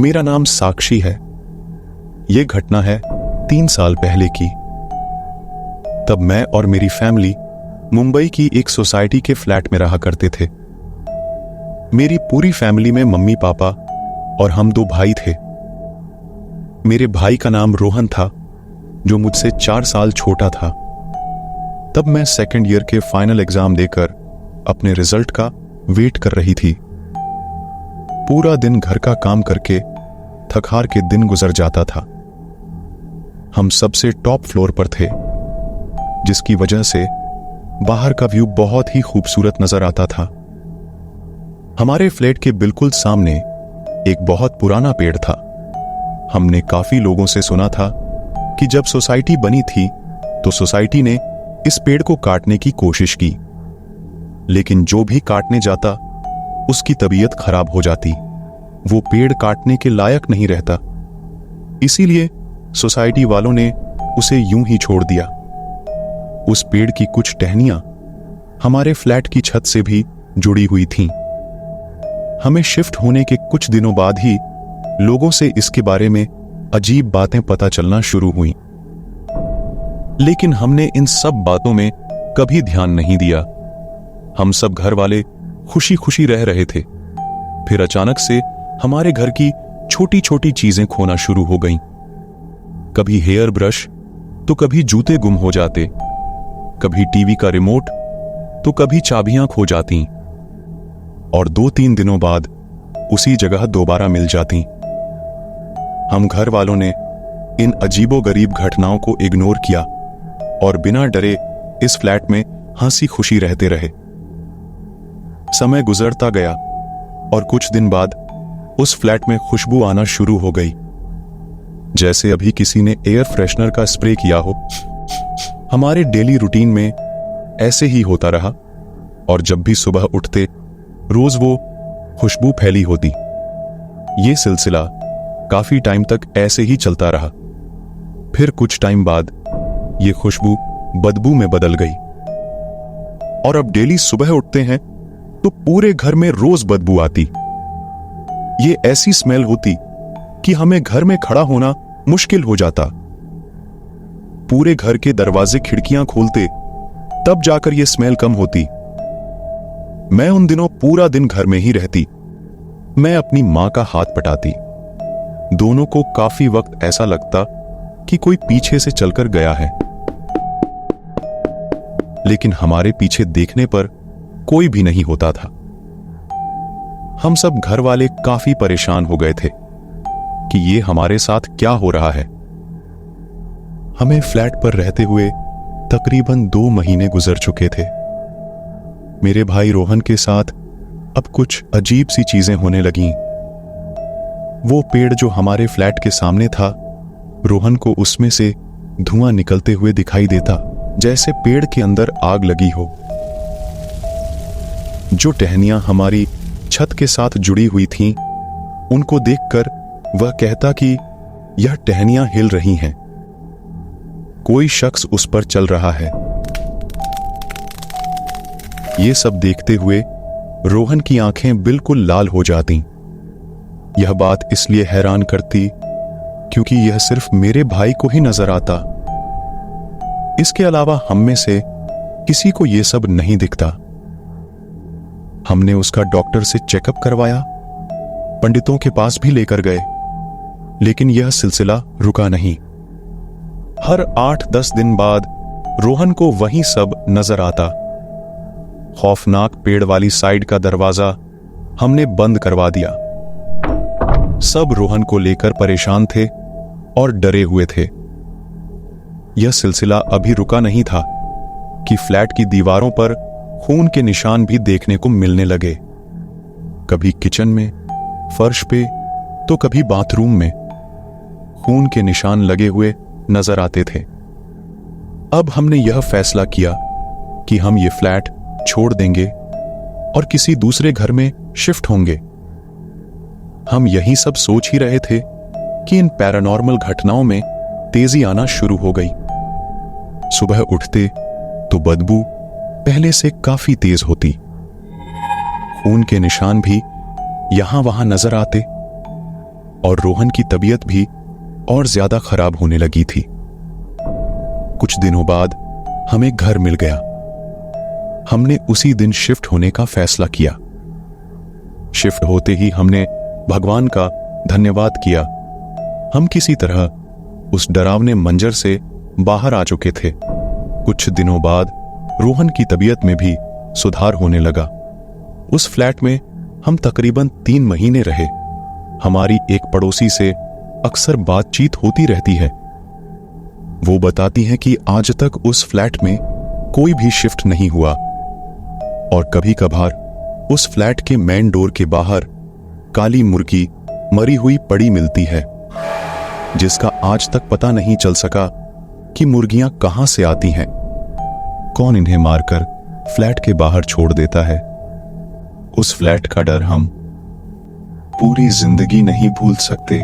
मेरा नाम साक्षी है। ये घटना है 3 साल पहले की। तब मैं और मेरी फैमिली मुंबई की एक सोसाइटी के फ्लैट में रहा करते थे। मेरी पूरी फैमिली में मम्मी पापा और हम 2 भाई थे। मेरे भाई का नाम रोहन था, जो मुझसे 4 साल छोटा था। तब मैं सेकंड ईयर के फाइनल एग्जाम देकर अपने रिजल्ट का वेट कर रही थी। पूरा दिन घर का काम करके थक हार के दिन गुजर जाता था। हम सबसे टॉप फ्लोर पर थे, जिसकी वजह से बाहर का व्यू बहुत ही खूबसूरत नजर आता था। हमारे फ्लैट के बिल्कुल सामने एक बहुत पुराना पेड़ था। हमने काफी लोगों से सुना था कि जब सोसाइटी बनी थी तो सोसाइटी ने इस पेड़ को काटने की कोशिश की, लेकिन जो भी काटने जाता उसकी तबीयत खराब हो जाती। वो पेड़ काटने के लायक नहीं रहता, इसीलिए सोसाइटी वालों ने उसे यूं ही छोड़ दिया। उस पेड़ की कुछ टहनियां हमारे फ्लैट की छत से भी जुड़ी हुई थीं। हमें शिफ्ट होने के कुछ दिनों बाद ही लोगों से इसके बारे में अजीब बातें पता चलना शुरू हुई, लेकिन हमने इन सब बातों में कभी ध्यान नहीं दिया। हम सब घर वाले खुशी खुशी रह रहे थे। फिर अचानक से हमारे घर की छोटी छोटी चीजें खोना शुरू हो गईं। कभी हेयर ब्रश तो कभी जूते गुम हो जाते, कभी टीवी का रिमोट तो कभी चाबियां खो जाती, और 2-3 दिनों बाद उसी जगह दोबारा मिल जाती। हम घर वालों ने इन अजीबोगरीब घटनाओं को इग्नोर किया और बिना डरे इस फ्लैट में हंसी खुशी रहते रहे। समय गुजरता गया और कुछ दिन बाद उस फ्लैट में खुशबू आना शुरू हो गई, जैसे अभी किसी ने एयर फ्रेशनर का स्प्रे किया हो। हमारे डेली रूटीन में ऐसे ही होता रहा, और जब भी सुबह उठते रोज वो खुशबू फैली होती। ये सिलसिला काफी टाइम तक ऐसे ही चलता रहा। फिर कुछ टाइम बाद ये खुशबू बदबू में बदल गई, और अब डेली सुबह उठते हैं तो पूरे घर में रोज बदबू आती। ये ऐसी स्मेल होती कि हमें घर में खड़ा होना मुश्किल हो जाता। पूरे घर के दरवाजे खिड़कियां खोलते तब जाकर यह स्मेल कम होती। मैं उन दिनों पूरा दिन घर में ही रहती। मैं अपनी मां का हाथ पटाती। दोनों को काफी वक्त ऐसा लगता कि कोई पीछे से चलकर गया है, लेकिन हमारे पीछे देखने पर कोई भी नहीं होता था। हम सब घर वाले काफी परेशान हो गए थे कि ये हमारे साथ क्या हो रहा है। हमें फ्लैट पर रहते हुए तकरीबन 2 महीने गुजर चुके थे। मेरे भाई रोहन के साथ अब कुछ अजीब सी चीजें होने लगीं। वो पेड़ जो हमारे फ्लैट के सामने था, रोहन को उसमें से धुआं निकलते हुए दिखाई देता, जैसे पेड़ के अंदर आग लगी हो। जो टहनियां हमारी छत के साथ जुड़ी हुई थीं, उनको देखकर वह कहता कि यह टहनियां हिल रही हैं, कोई शख्स उस पर चल रहा है। ये सब देखते हुए रोहन की आंखें बिल्कुल लाल हो जाती। यह बात इसलिए हैरान करती क्योंकि यह सिर्फ मेरे भाई को ही नजर आता। इसके अलावा हम में से किसी को यह सब नहीं दिखता। हमने उसका डॉक्टर से चेकअप करवाया, पंडितों के पास भी लेकर गए, लेकिन यह सिलसिला रुका नहीं। हर 8-10 दिन बाद रोहन को वही सब नजर आता। खौफनाक पेड़ वाली साइड का दरवाजा हमने बंद करवा दिया। सब रोहन को लेकर परेशान थे और डरे हुए थे। यह सिलसिला अभी रुका नहीं था कि फ्लैट की दीवारों पर खून के निशान भी देखने को मिलने लगे। कभी किचन में, फर्श पे, तो कभी बाथरूम में खून के निशान लगे हुए नजर आते थे। अब हमने यह फैसला किया कि हम ये फ्लैट छोड़ देंगे और किसी दूसरे घर में शिफ्ट होंगे। हम यही सब सोच ही रहे थे कि इन पैरानॉर्मल घटनाओं में तेजी आना शुरू हो गई। सुबह उठते तो बदबू पहले से काफी तेज होती। खून के निशान भी यहां वहां नजर आते। और रोहन की तबीयत भी और ज्यादा खराब होने लगी थी। कुछ दिनों बाद हमें घर मिल गया। हमने उसी दिन शिफ्ट होने का फैसला किया। शिफ्ट होते ही हमने भगवान का धन्यवाद किया। हम किसी तरह उस डरावने मंजर से बाहर आ चुके थे। कुछ दिनों बाद रोहन की तबीयत में भी सुधार होने लगा। उस फ्लैट में हम तकरीबन 3 महीने रहे। हमारी एक पड़ोसी से अक्सर बातचीत होती रहती है। वो बताती हैं कि आज तक उस फ्लैट में कोई भी शिफ्ट नहीं हुआ और कभी कभार उस फ्लैट के मेन डोर के बाहर काली मुर्गी मरी हुई पड़ी मिलती है, जिसका आज तक पता नहीं चल सका कि मुर्गियां कहां से आती हैं, कौन इन्हें मारकर फ्लैट के बाहर छोड़ देता है। उस फ्लैट का डर हम पूरी जिंदगी नहीं भूल सकते।